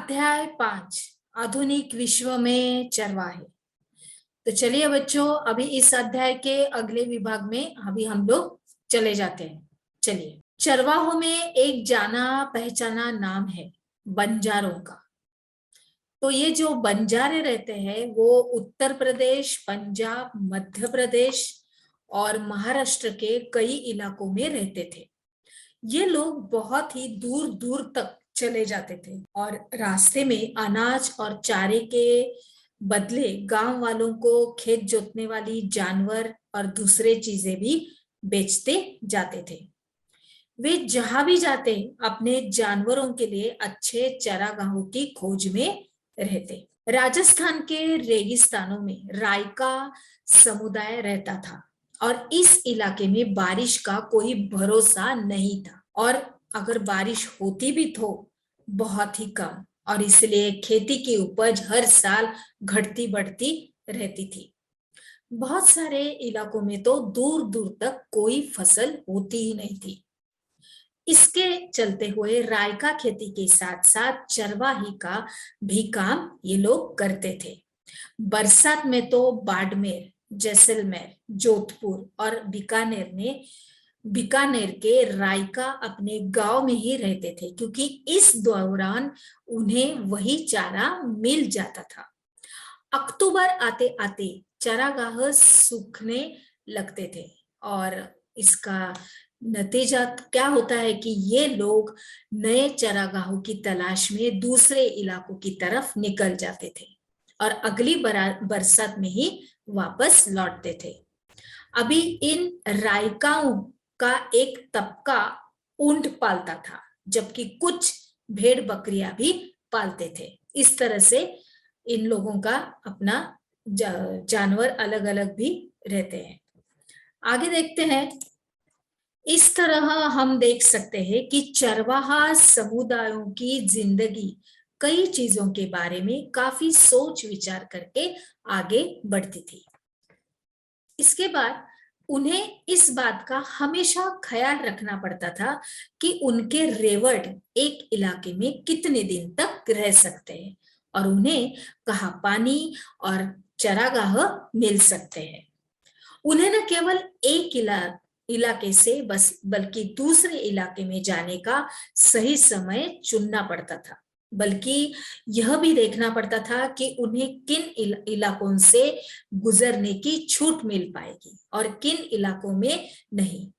अध्याय 5 आधुनिक विश्व में चरवाहे। तो चलिए बच्चों, अभी इस अध्याय के अगले विभाग में अभी हम लोग चले जाते हैं। चलिए, चरवाहों में एक जाना पहचाना नाम है बंजारों का। तो ये जो बंजारे रहते हैं वो उत्तर प्रदेश, पंजाब, मध्य प्रदेश और महाराष्ट्र के कई इलाकों में रहते थे। ये लोग बहुत ही दूर दूर तक चले जाते थे और रास्ते में अनाज और चारे के बदले गांव वालों को खेत जोतने वाली जानवर और दूसरे चीजें भी बेचते जाते थे। वे जहां भी जाते अपने जानवरों के लिए अच्छे चारागाहों की खोज में रहते। राजस्थान के रेगिस्तानों में रायका समुदाय रहता था और इस इलाके में बारिश का कोई भरोसा नहीं था और अगर बारिश होती भी तो बहुत ही कम, और इसलिए खेती की उपज हर साल घटती बढ़ती रहती थी। बहुत सारे इलाकों में तो दूर दूर तक कोई फसल होती ही नहीं थी। इसके चलते हुए रायका खेती के साथ साथ चरवाही का भी काम ये लोग करते थे। बरसात में तो बाड़मेर, जैसलमेर, जोधपुर और बीकानेर के रायका अपने गांव में ही रहते थे, क्योंकि इस दौरान उन्हें वही चारा मिल जाता था। अक्टूबर आते आते चारागाह सूखने लगते थे और इसका नतीजा क्या होता है कि ये लोग नए चारागाहों की तलाश में दूसरे इलाकों की तरफ निकल जाते थे और अगली बरसात में ही वापस लौटते थे। अभी इन रायकाओं का एक तबका ऊंट पालता था, जबकि कुछ भेड़ बकरियां भी पालते थे। इस तरह से इन लोगों का अपना जानवर अलग अलग भी रहते हैं। आगे देखते हैं। इस तरह हम देख सकते हैं कि चरवाहा समुदायों की जिंदगी कई चीजों के बारे में काफी सोच विचार करके आगे बढ़ती थी। इसके बाद उन्हें इस बात का हमेशा ख्याल रखना पड़ता था कि उनके रेवड़ एक इलाके में कितने दिन तक रह सकते हैं और उन्हें कहाँ पानी और चारागाह मिल सकते हैं। उन्हें न केवल एक इलाके से बल्कि दूसरे इलाके में जाने का सही समय चुनना पड़ता था, बल्कि यह भी देखना पड़ता था कि उन्हें किन इलाकों से गुजरने की छूट मिल पाएगी और किन इलाकों में नहीं।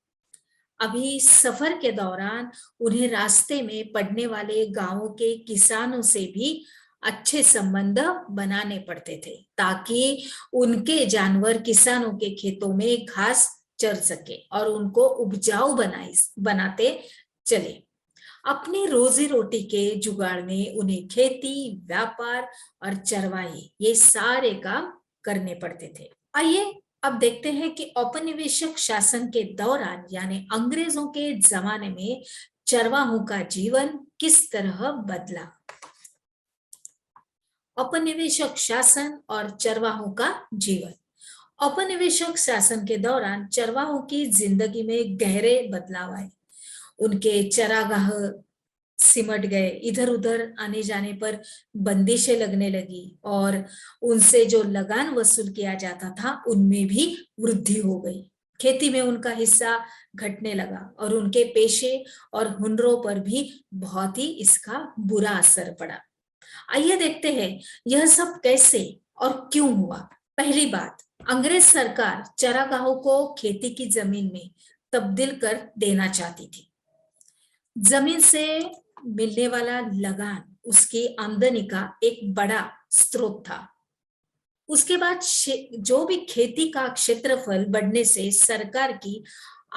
अभी सफर के दौरान उन्हें रास्ते में पड़ने वाले गांवों के किसानों से भी अच्छे संबंध बनाने पड़ते थे, ताकि उनके जानवर किसानों के खेतों में घास चर सके और उनको उपजाऊ बनाते चले। अपनी रोजी रोटी के जुगाड़ में उन्हें खेती, व्यापार और चरवाही ये सारे काम करने पड़ते थे। आइए अब देखते हैं कि औपनिवेशिक शासन के दौरान यानी अंग्रेजों के जमाने में चरवाहों का जीवन किस तरह बदला। औपनिवेशिक शासन और चरवाहों का जीवन। औपनिवेशिक शासन के दौरान चरवाहों की जिंदगी में गहरे बदलाव आए। उनके चरागाह सिमट गए, इधर उधर आने जाने पर बंदिशें लगने लगी और उनसे जो लगान वसूल किया जाता था उनमें भी वृद्धि हो गई। खेती में उनका हिस्सा घटने लगा और उनके पेशे और हुनरों पर भी बहुत ही इसका बुरा असर पड़ा। आइए देखते हैं यह सब कैसे और क्यों हुआ। पहली बात, अंग्रेज सरकार चरागाहों को खेती की जमीन में तब्दील कर देना चाहती थी। जमीन से मिलने वाला लगान उसकी आमदनी का एक बड़ा स्रोत था। उसके बाद जो भी खेती का क्षेत्रफल बढ़ने से सरकार की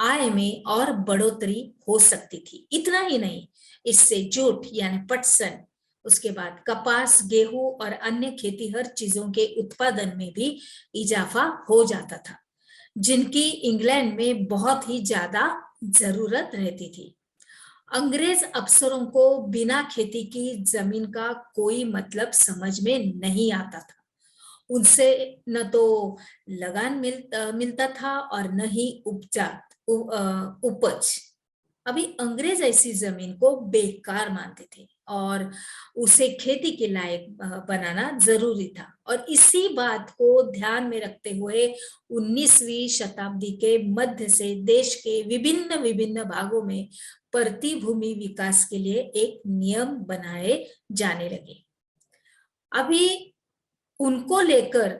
आय में और बढ़ोतरी हो सकती थी। इतना ही नहीं, इससे जूट यानी पटसन, उसके बाद कपास, गेहूं और अन्य खेती हर चीजों के उत्पादन में भी इजाफा हो जाता था, जिनकी इंग्लैंड में बहुत ही ज्यादा जरूरत रहती थी। अंग्रेज अफसरों को बिना खेती की जमीन का कोई मतलब समझ में नहीं आता था। उनसे न तो लगान मिलता था और न ही उपज। अभी अंग्रेज ऐसी जमीन को बेकार मानते थे और उसे खेती के लायक बनाना जरूरी था। और इसी बात को ध्यान में रखते हुए 19वीं शताब्दी के मध्य से देश के विभिन्न विभिन्न भागों में परती भूमि विकास के लिए एक नियम बनाए जाने लगे। अभी उनको लेकर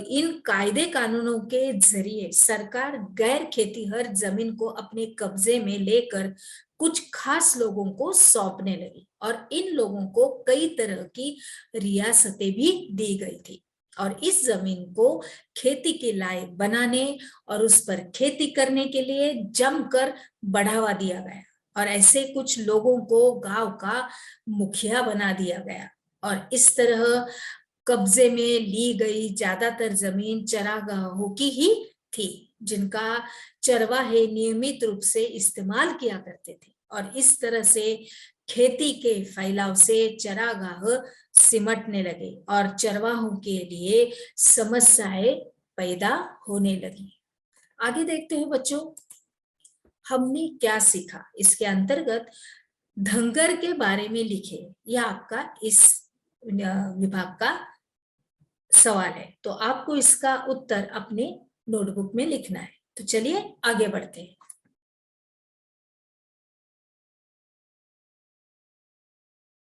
इन कायदे कानूनों के जरिए सरकार गैर खेतीहर जमीन को अपने कब्जे में लेकर कुछ खास लोगों को सौंपने लगी और इन लोगों को कई तरह की रियासतें भी दी गई थी और इस जमीन को खेती के लायक बनाने और उस पर खेती करने के लिए जमकर बढ़ावा दिया गया और ऐसे कुछ लोगों को गांव का मुखिया बना दिया गया और इस तरह कब्जे में ली गई ज्यादातर जमीन चरागाहों की ही थी जिनका चरवाहे नियमित रूप से इस्तेमाल किया करते थे और इस तरह से खेती के फैलाव से चरागाह सिमटने लगे और चरवाहों के लिए समस्याएं पैदा होने लगी। आगे देखते हैं बच्चों, हमने क्या सीखा। इसके अंतर्गत धंगर के बारे में लिखे, यह आपका इस विभाग का सवाल है, तो आपको इसका उत्तर अपने नोटबुक में लिखना है। तो चलिए आगे बढ़ते हैं।